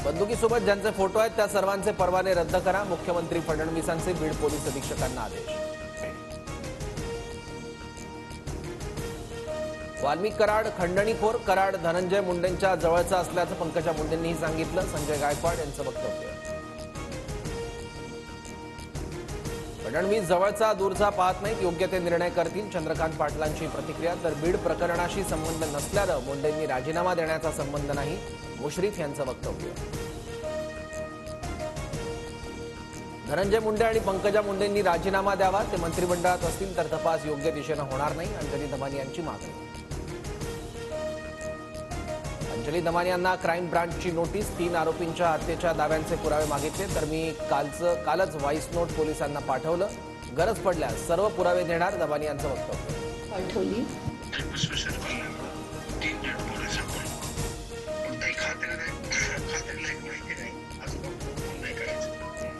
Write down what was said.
बंदुकीसोबत ज्यांचे फोटो आहेत त्या सर्वांचे परवाने रद्द करा, मुख्यमंत्री फडणवीसांचे बीड पोलीस अधीक्षकांना आदेश। वाल्मिक कराड खंडणीखोर, कराड धनंजय मुंडेंच्या जवळचा असल्याचं पंकजा मुंडेंनीही सांगितलं, संजय गायकवाड यांचं वक्तव्य। फडणवीस जवळचा दूरचा पाहत नाहीत, योग्य ते निर्णय करतील, चंद्रकांत पाटलांची प्रतिक्रिया। तर बीड प्रकरणाशी संबंध नसल्यानं मुंडेंनी राजीनामा देण्याचा संबंध नाही, मुश्रीफ यांचं वक्तव्य। धनंजय मुंडे आणि पंकजा मुंडेंनी राजीनामा द्यावा, ते मंत्रिमंडळात असतील तर तपास योग्य दिशेनं होणार नाही, अंजली दमानी यांची मागणी। अंजली दमानी यांना क्राईम ब्रांचची नोटीस, 3 आरोपींच्या हत्येच्या दाव्यांचे पुरावे मागितले, तर मी कालच व्हॉइस नोट पोलिसांना पाठवलं, गरज पडल्यास सर्व पुरावे देणार, दमानी यांचं वक्तव्य।